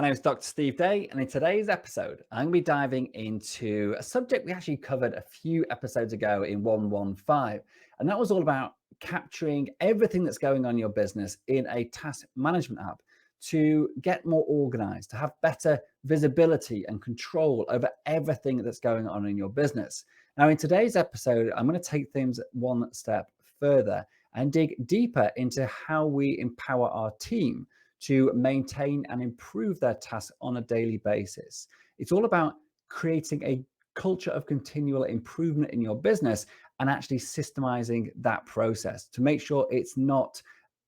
name is Dr. Steve Day, and in today's episode, I'm going to be diving into a subject we actually covered a few episodes ago in 115, and that was all about capturing everything that's going on in your business in a task management app to get more organized, to have better visibility and control over everything that's going on in your business. Now, in today's episode, I'm going to take things one step further and dig deeper into how we empower our team to maintain and improve their tasks on a daily basis. It's all about creating a culture of continual improvement in your business and actually systemizing that process to make sure it's not,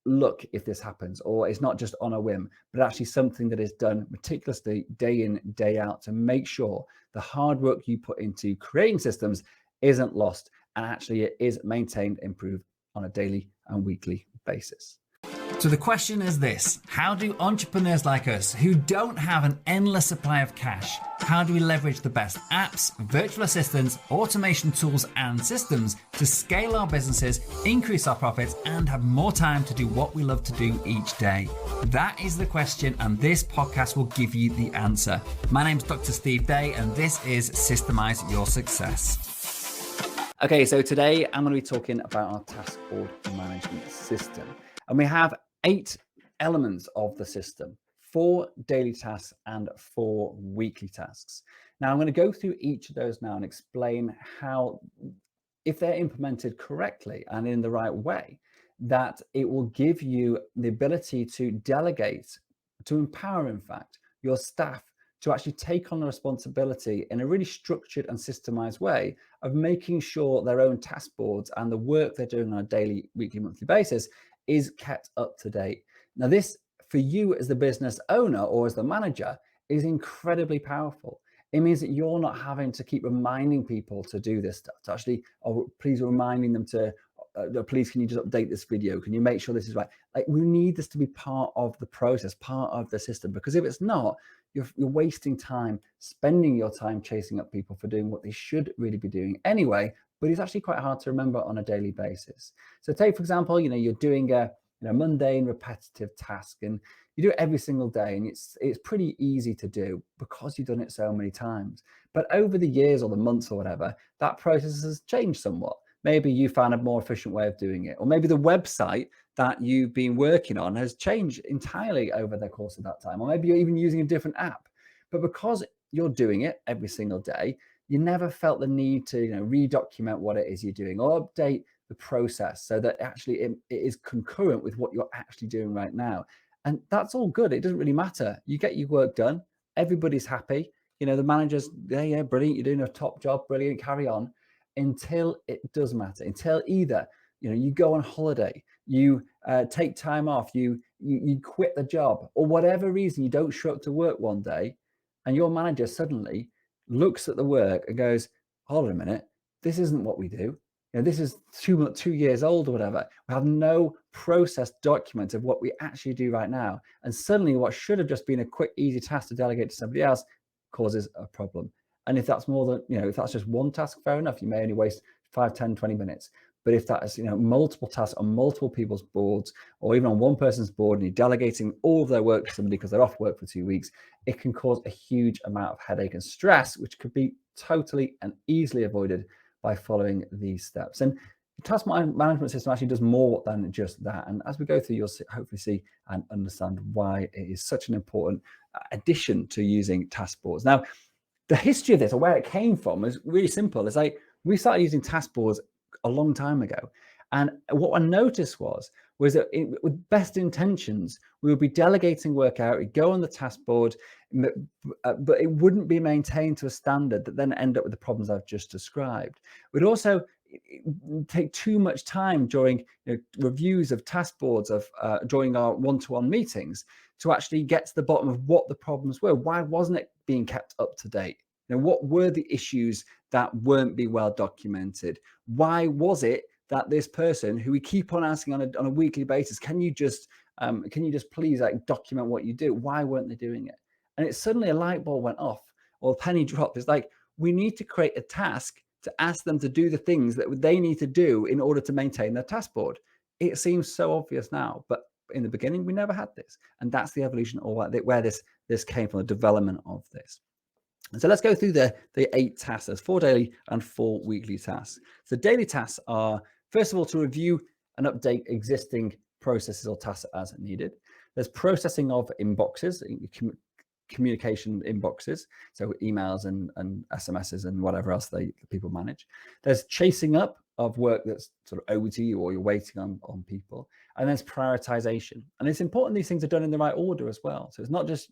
look, if this happens, or it's not just on a whim, but actually something that is done meticulously day in, day out to make sure the hard work you put into creating systems isn't lost and actually it is maintained, improved on a daily and weekly basis. So the question is this: how do entrepreneurs like us who don't have an endless supply of cash, how do we leverage the best apps, virtual assistants, automation tools and systems to scale our businesses, increase our profits and have more time to do what we love to do each day? That is the question, and this podcast will give you the answer. My name's Dr. Steve Day and this is Systemize Your Success. Okay, so today I'm going to be talking about our task board management system. And we have 8 elements of the system, 4 daily tasks and 4 weekly tasks. Now I'm going to go through each of those now and explain how, if they're implemented correctly and in the right way, that it will give you the ability to delegate, to empower, in fact, your staff to actually take on the responsibility in a really structured and systemized way of making sure their own task boards and the work they're doing on a daily, weekly, monthly basis is kept up to date. Now, this for you as the business owner or as the manager is incredibly powerful. It means that you're not having to keep reminding people to do this stuff, to actually, oh, please reminding them to, please, can you just update this video? Can you make sure this is right? Like, we need this to be part of the process, part of the system, because if it's not, you're wasting time, spending your time chasing up people for doing what they should really be doing anyway, but it's actually quite hard to remember on a daily basis. So take, for example, you're doing a mundane, repetitive task and you do it every single day, and it's pretty easy to do because you've done it so many times. But over the years or the months or whatever, that process has changed somewhat. Maybe you found a more efficient way of doing it, or maybe the website that you've been working on has changed entirely over the course of that time, or maybe you're even using a different app. But because you're doing it every single day, you never felt the need to re-document what it is you're doing or update the process so that actually it is concurrent with what you're actually doing right now. And that's all good. It doesn't really matter. You get your work done. Everybody's happy. The managers, yeah, brilliant. You're doing a top job. Brilliant. Carry on. Until it does matter. Until either, you go on holiday, you take time off, you quit the job, or whatever reason you don't show up to work one day, and your manager suddenly looks at the work and goes, hold on a minute, this isn't what we do. This is 2 years old or whatever. We have no process document of what we actually do right now. And suddenly what should have just been a quick, easy task to delegate to somebody else causes a problem. And if that's more than, if that's just one task, fair enough. You may only waste 5, 10, 20 minutes. But if that is, multiple tasks on multiple people's boards, or even on one person's board, and you're delegating all of their work to somebody because they're off work for 2 weeks, it can cause a huge amount of headache and stress, which could be totally and easily avoided by following these steps. And the task management system actually does more than just that. And as we go through, you'll hopefully see and understand why it is such an important addition to using task boards. Now, the history of this, or where it came from, is really simple. It's like we started using task boards a long time ago. And what I noticed was that with best intentions, we would be delegating work out, it'd go on the task board, but it wouldn't be maintained to a standard that then end up with the problems I've just described. We'd also take too much time during reviews of task boards, during our one-to-one meetings, to actually get to the bottom of what the problems were. Why wasn't it being kept up to date? What were the issues that weren't being well documented? Why was it that this person, who we keep on asking on a weekly basis, can you just please document what you do? Why weren't they doing it? And it's suddenly a light bulb went off, or a penny dropped. It's like, we need to create a task to ask them to do the things that they need to do in order to maintain their task board. It seems so obvious now, but in the beginning, we never had this. And that's the evolution, or where this this came from the development of this. And so let's go through the 8 tasks. There's 4 daily and 4 weekly tasks. So daily tasks are, first of all, to review and update existing processes or tasks as needed. There's processing of inboxes, communication inboxes, so emails and SMSs and whatever else people manage. There's chasing up of work that's sort of owed to you or you're waiting on people. And there's prioritization. And it's important these things are done in the right order as well. So it's not just,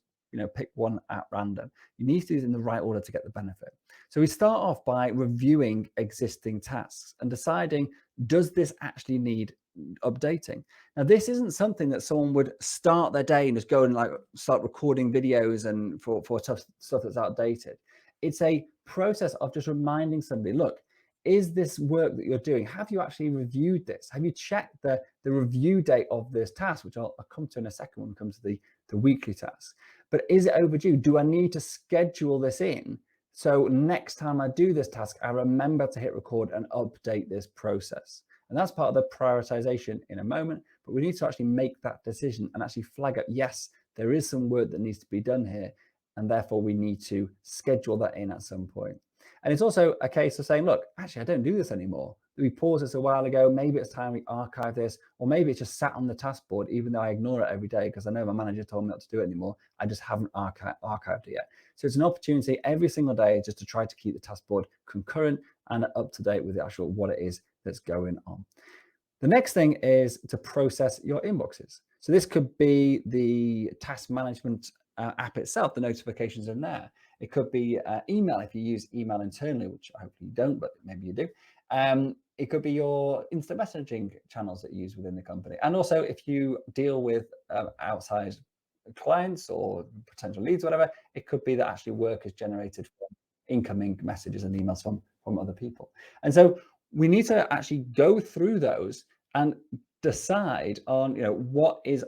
pick one at random. You need to do it in the right order to get the benefit. So we start off by reviewing existing tasks and deciding, does this actually need updating? Now, this isn't something that someone would start their day and just go and start recording videos and for stuff that's outdated. It's a process of just reminding somebody, look, is this work that you're doing, have you actually reviewed this? Have you checked the review date of this task, which I'll come to in a second when it comes to the weekly task. But is it overdue? Do I need to schedule this in? So next time I do this task, I remember to hit record and update this process. And that's part of the prioritization in a moment, but we need to actually make that decision and actually flag up, yes, there is some work that needs to be done here, and therefore we need to schedule that in at some point. And it's also a case of saying, look, actually, I don't do this anymore. We paused this a while ago. Maybe it's time we archive this, or maybe it's just sat on the task board, even though I ignore it every day because I know my manager told me not to do it anymore. I just haven't archived it yet. So it's an opportunity every single day just to try to keep the task board concurrent and up to date with the actual what it is that's going on. The next thing is to process your inboxes. So this could be the task management app itself, the notifications in there. It could be email if you use email internally, which hopefully you don't, but maybe you do. It could be your instant messaging channels that you use within the company. And also if you deal with outside clients or potential leads, whatever, it could be that actually work is generated from incoming messages and emails from other people. And so we need to actually go through those and decide on, what is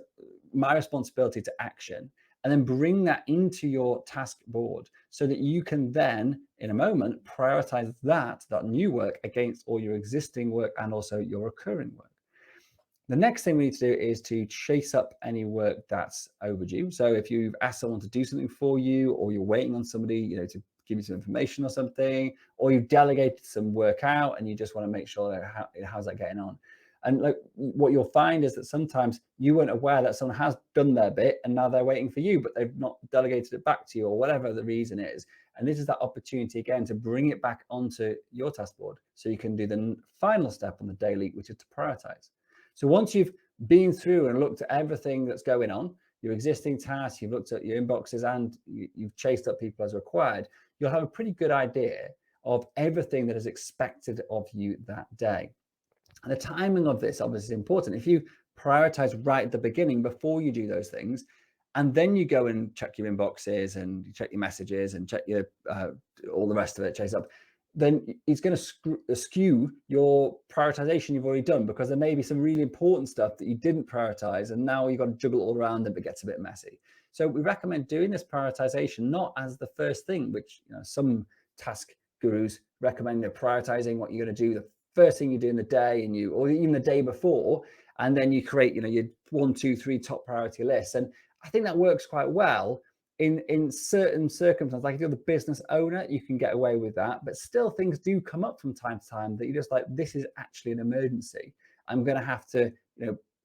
my responsibility to action, and then bring that into your task board so that you can then, in a moment, prioritize that new work against all your existing work and also your recurring work. The next thing we need to do is to chase up any work that's overdue. So if you've asked someone to do something for you, or you're waiting on somebody, to give you some information or something, or you've delegated some work out and you just want to make sure that how's that getting on. And what you'll find is that sometimes you weren't aware that someone has done their bit and now they're waiting for you, but they've not delegated it back to you, or whatever the reason is. And this is that opportunity again to bring it back onto your task board so you can do the final step on the daily, which is to prioritize. So once you've been through and looked at everything that's going on, your existing tasks, you've looked at your inboxes, and you've chased up people as required, you'll have a pretty good idea of everything that is expected of you that day. And the timing of this obviously is important. If you prioritize right at the beginning before you do those things, and then you go and check your inboxes and you check your messages and check your all the rest of it, chase up, then it's going to skew your prioritization you've already done, because there may be some really important stuff that you didn't prioritize, and now you've got to juggle all around them, but it gets a bit messy. So we recommend doing this prioritization not as the first thing, which some task gurus recommend prioritizing what you're going to do the first thing you do in the day, or even the day before, and then you create your 1, 2, 3 top priority lists. And I think that works quite well in certain circumstances. Like if you're the business owner, you can get away with that, but still things do come up from time to time that you're just like, this is actually an emergency. I'm going to have to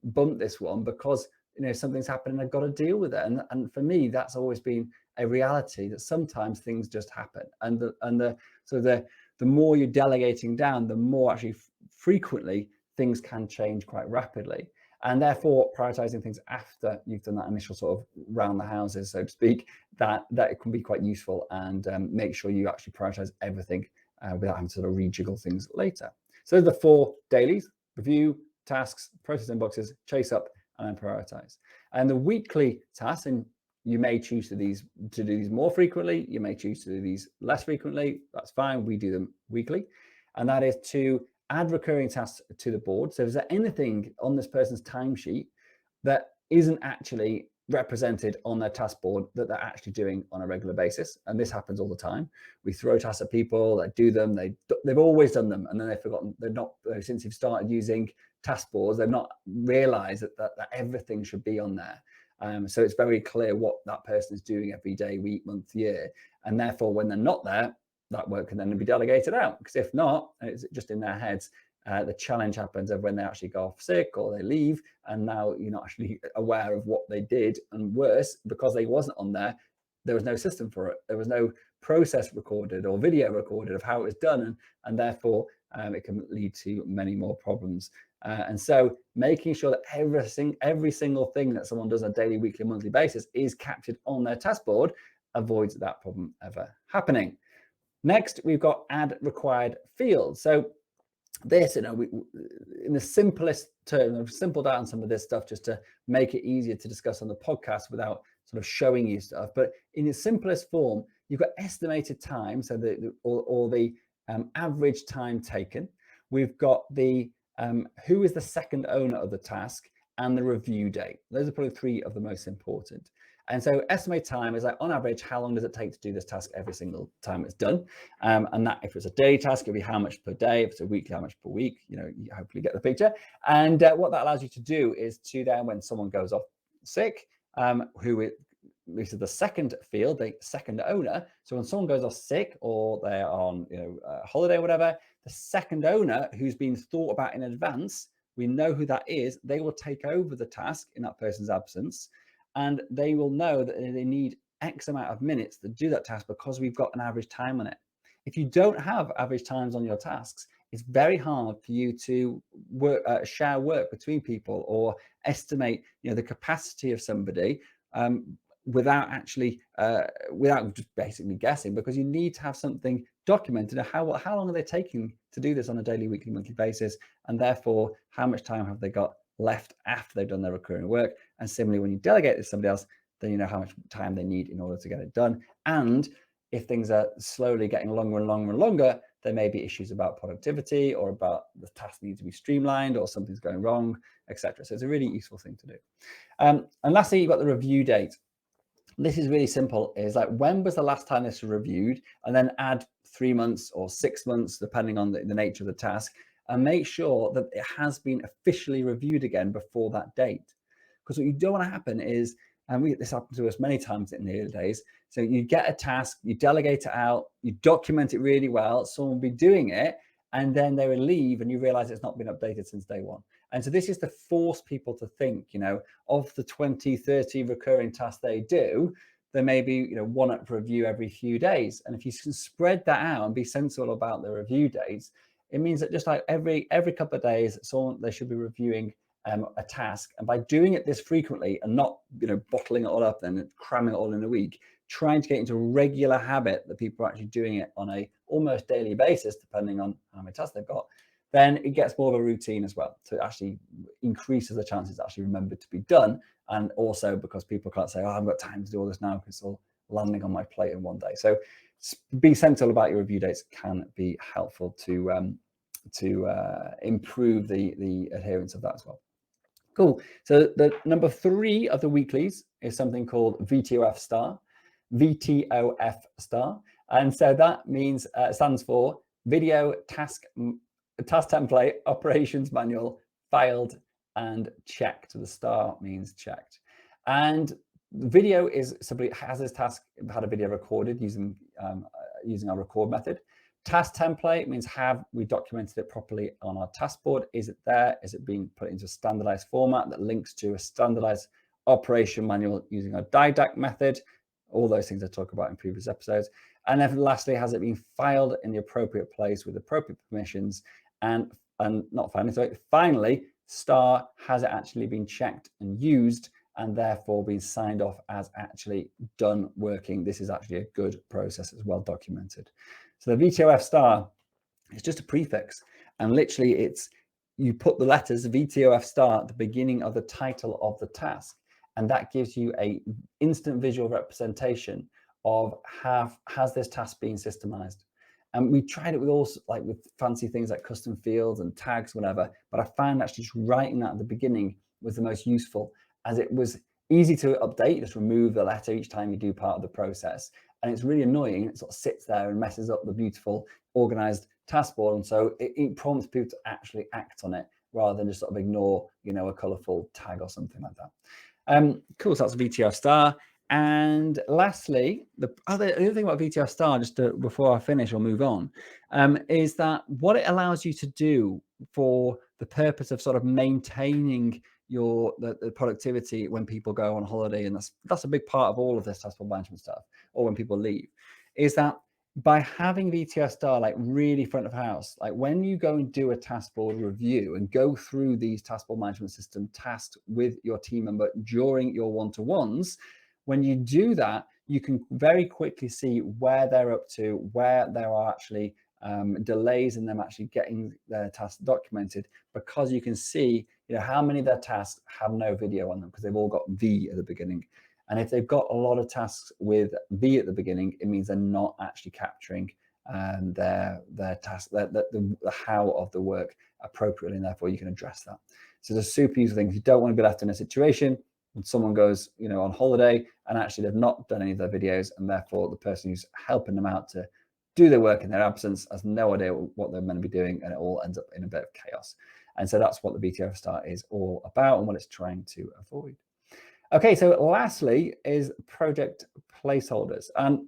bump this one because something's happened and I've got to deal with it. And for me, that's always been a reality, that sometimes things just happen. And the more you're delegating down, the more actually frequently things can change quite rapidly. And therefore, prioritizing things after you've done that initial sort of round the houses, so to speak, that it can be quite useful, and make sure you actually prioritize everything without having to sort of rejiggle things later. So the 4 dailies: review, tasks, process inboxes, chase up, and then prioritize. And the weekly tasks, and you may choose to do these more frequently, you may choose to do these less frequently. That's fine. We do them weekly. And that is to add recurring tasks to the board. So is there anything on this person's timesheet that isn't actually represented on their task board that they're actually doing on a regular basis? And this happens all the time. We throw tasks at people, they do them, they've always done them, and then they've forgotten. They're not, since you've started using task boards, they've not realized that everything should be on there. So it's very clear what that person is doing every day, week, month, year. And therefore, when they're not there, that work can then be delegated out. Because if not, it's just in their heads. The challenge happens of when they actually go off sick or they leave, and now you're not actually aware of what they did. And worse, because they wasn't on there, there was no system for it. There was no process recorded or video recorded of how it was done, and therefore it can lead to many more problems. And so making sure that every single thing that someone does on a daily, weekly, monthly basis is captured on their task board avoids that problem ever happening. Next, we've got add required fields. So this, in the simplest terms, I've simpled down some of this stuff just to make it easier to discuss on the podcast without sort of showing you stuff. But in its simplest form, you've got estimated time, so the average time taken. We've got the who is the second owner of the task and the review date. Those are probably three of the most important. And so estimate time is like, on average, how long does it take to do this task every single time it's done? And that, if it's a daily task, it'll be how much per day. If it's a weekly, how much per week. You hopefully get the picture. And what that allows you to do is to then, when someone goes off sick, this is the second field, the second owner. So when someone goes off sick or they're on holiday or whatever, the second owner who's been thought about in advance, we know who that is. They will take over the task in that person's absence. And they will know that they need X amount of minutes to do that task because we've got an average time on it. If you don't have average times on your tasks, it's very hard for you to share work between people or estimate, the capacity of somebody without just basically guessing, because you need to have something documented of how long are they taking to do this on a daily, weekly, monthly basis, and therefore how much time have they got left after they've done their recurring work. And similarly, when you delegate to somebody else, then you know how much time they need in order to get it done. And if things are slowly getting longer and longer and longer, there may be issues about productivity or about the task needs to be streamlined or something's going wrong, etc. So it's a really useful thing to do. And lastly, you've got the review date. This is really simple. It's like, when was the last time this was reviewed? And then add 3 months or 6 months, depending on the nature of the task, and make sure that it has been officially reviewed again before that date. Because what you don't want to happen is, and this happened to us many times in the early days, so you get a task, you delegate it out, you document it really well, someone will be doing it, and then they will leave and you realize it's not been updated since day one. And so this is to force people to think, of the 20, 30 recurring tasks they do, there may be one up review every few days. And if you can spread that out and be sensible about the review dates, it means that just like every couple of days, they should be reviewing a task. And by doing it this frequently and not bottling it all up and cramming it all in a week, trying to get into a regular habit that people are actually doing it on a almost daily basis, depending on how many tasks they've got, then it gets more of a routine as well. So it actually increases the chances actually remembered to be done. And also because people can't say, I haven't got time to do all this now because it's all landing on my plate in one day. So being sensible about your review dates can be helpful to improve the adherence of that as well. Cool. So the number 3 of the weeklies is something called VTOF star. VTOF star. And so that means stands for Video Task Template Operations Manual Filed and Checked. So the star means checked. And video is simply, has this task had a video recorded using our record method. Task template means, have we documented it properly on our task board? Is it there? Is it being put into a standardized format that links to a standardized operation manual using our DIDAC method? All those things I talked about in previous episodes. And then lastly, has it been filed in the appropriate place with appropriate permissions? And not finally, sorry, finally, star, has it actually been checked and used and therefore been signed off as actually done working? This is actually a good process, as well documented. So the VTOF star is just a prefix, and literally you put the letters VTOF star at the beginning of the title of the task, and that gives you a instant visual representation of has this task been systemized. And we tried it with with fancy things like custom fields and tags, whatever, but I found actually just writing that at the beginning was the most useful, as it was easy to update. Just remove the letter each time you do part of the process. And it's really annoying. It sort of sits there and messes up the beautiful organized task board. And so it prompts people to actually act on it rather than just sort of ignore, a colorful tag or something like that. Cool, so that's VTOF star. And lastly, the other thing about VTOF star, just before I finish or move on, is that what it allows you to do for the purpose of sort of maintaining the productivity when people go on holiday, and that's a big part of all of this taskboard management stuff, or when people leave, is that by having VTOF star like really front of house, like when you go and do a taskboard review and go through these taskboard management system tasks with your team member during your one-to-ones, when you do that, you can very quickly see where they're up to, where there are actually delays in them actually getting their tasks documented, because you can see, how many of their tasks have no video on them because they've all got V at the beginning. And if they've got a lot of tasks with V at the beginning, it means they're not actually capturing their task, the how of the work appropriately, and therefore you can address that. So it's a super useful thing. If you don't want to be left in a situation when someone goes, on holiday and actually they've not done any of their videos, and therefore the person who's helping them out to do their work in their absence has no idea what they're meant to be doing, and it all ends up in a bit of chaos. And so that's what the VTOF star is all about and what it's trying to avoid. Okay, so lastly is project placeholders. And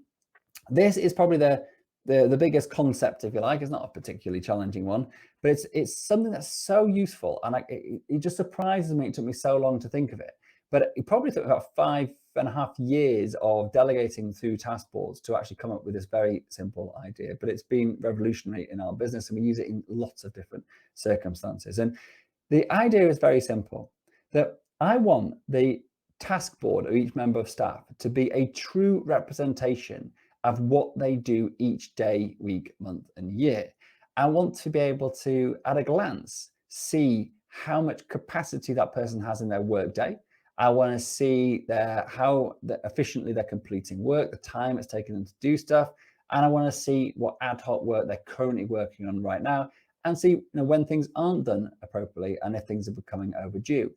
this is probably the biggest concept, if you like. It's not a particularly challenging one, but it's something that's so useful. And it just surprises me. It took me so long to think of it. But it probably took about 5.5 years of delegating through task boards to actually come up with this very simple idea. But it's been revolutionary in our business, and we use it in lots of different circumstances. And the idea is very simple, that I want the task board of each member of staff to be a true representation of what they do each day, week, month, and year. I want to be able to, at a glance, see how much capacity that person has in their work day. I want to see how efficiently they're completing work, the time it's taking them to do stuff, and I want to see what ad hoc work they're currently working on right now, and see when things aren't done appropriately and if things are becoming overdue.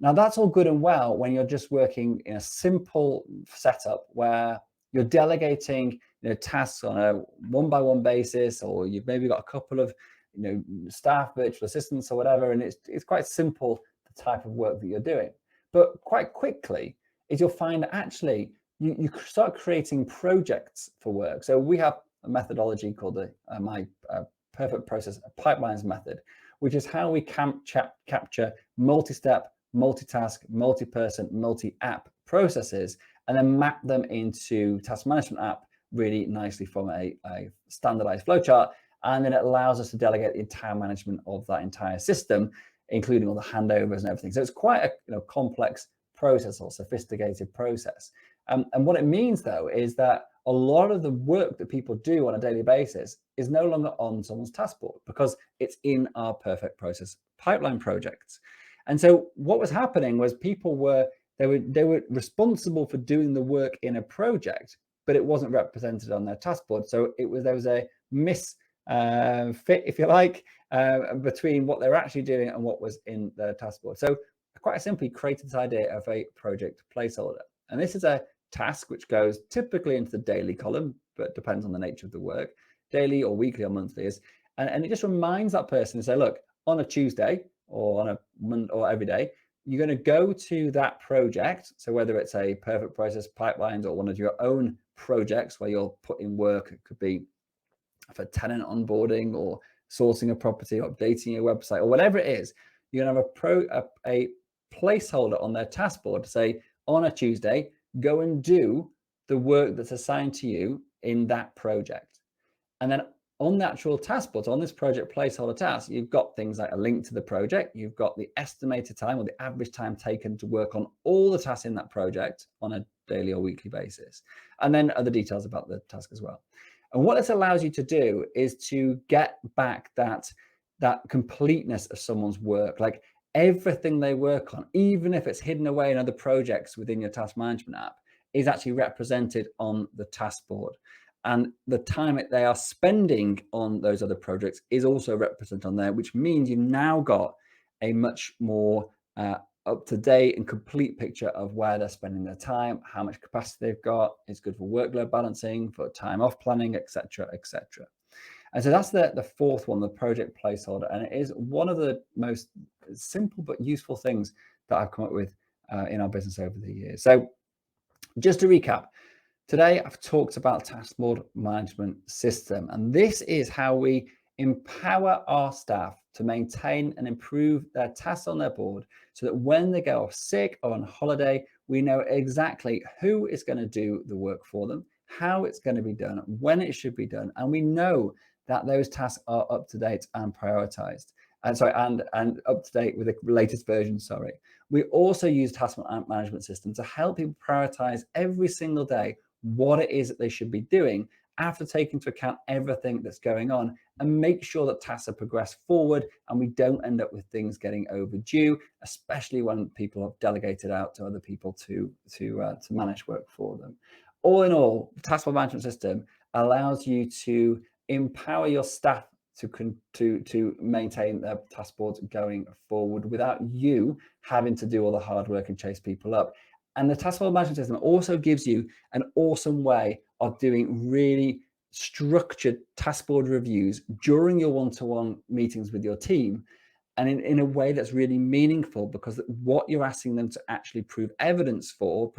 Now, that's all good and well when you're just working in a simple setup where you're delegating tasks on a one-by-one basis, or you've maybe got a couple of staff virtual assistants or whatever, and it's quite simple, the type of work that you're doing. But quite quickly is you'll find that actually you start creating projects for work. So we have a methodology called my perfect process pipelines method, which is how we capture multi-step, multitask, multi-person, multi-app processes, and then map them into task management app really nicely from a standardized flowchart. And then it allows us to delegate the entire management of that entire system, including all the handovers and everything. So it's quite a complex process or sophisticated process. And what it means, though, is that a lot of the work that people do on a daily basis is no longer on someone's task board because it's in our perfect process pipeline projects. And so what was happening was people were responsible for doing the work in a project, but it wasn't represented on their task board. So there was a misfit, if you like, between what they're actually doing and what was in the task board. So I quite simply created this idea of a project placeholder. And this is a task which goes typically into the daily column, but depends on the nature of the work, daily or weekly or monthly is. And it just reminds that person to say, look, on a Tuesday or on a Monday or every day, you're going to go to that project. So whether it's a perfect process pipelines or one of your own projects where you'll put in work, it could be for tenant onboarding or sourcing a property or updating your website or whatever it is, you're going to have a placeholder on their task board to say, on a Tuesday, go and do the work that's assigned to you in that project. And then on the actual task board, on this project placeholder task, you've got things like a link to the project. You've got the estimated time or the average time taken to work on all the tasks in that project on a daily or weekly basis. And then other details about the task as well. And what this allows you to do is to get back that completeness of someone's work, like everything they work on, even if it's hidden away in other projects within your task management app, is actually represented on the task board. And the time that they are spending on those other projects is also represented on there, which means you've now got a much more up-to-date and complete picture of where they're spending their time, how much capacity they've got. It's good for workload balancing, for time off planning, etc., etc. And so that's the fourth one, the project placeholder. And it is one of the most simple but useful things that I've come up with in our business over the years. So just to recap, today I've talked about taskboard management system, and this is how we empower our staff to maintain and improve their tasks on their board, so that when they go off sick or on holiday, we know exactly who is going to do the work for them, how it's going to be done, when it should be done, and we know that those tasks are up to date and prioritized. And up to date with the latest version, We also use task management system to help people prioritize every single day what it is that they should be doing after taking into account everything that's going on, and make sure that tasks are progressed forward and we don't end up with things getting overdue, especially when people have delegated out to other people to manage work for them. All in all, the task management system allows you to empower your staff to maintain their task boards going forward without you having to do all the hard work and chase people up. And the task management system also gives you an awesome way of doing really structured task board reviews during your one-to-one meetings with your team, and in a way that's really meaningful, because what you're asking them to actually provide evidence for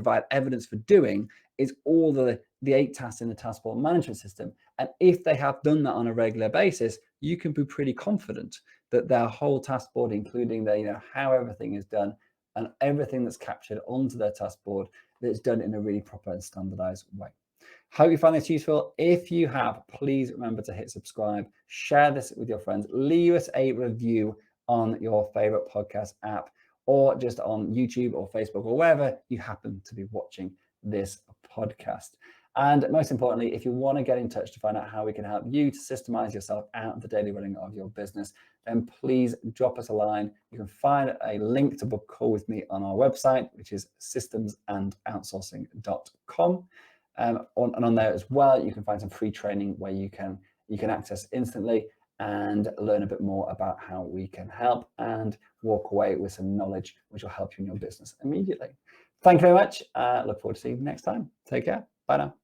doing is all the 8 tasks in the task board management system. And if they have done that on a regular basis, you can be pretty confident that their whole task board, including their, how everything is done and everything that's captured onto their task board, that it's done in a really proper and standardized way. Hope you find this useful. If you have, please remember to hit subscribe, share this with your friends, leave us a review on your favorite podcast app, or just on YouTube or Facebook or wherever you happen to be watching this podcast. And most importantly, if you want to get in touch to find out how we can help you to systemize yourself out of the daily running of your business, then please drop us a line. You can find a link to book a call with me on our website, which is systems-and-outsourcing.com. And on there as well, you can find some free training where you can access instantly and learn a bit more about how we can help and walk away with some knowledge which will help you in your business immediately. Thank you very much. Look forward to seeing you next time. Take care. Bye now.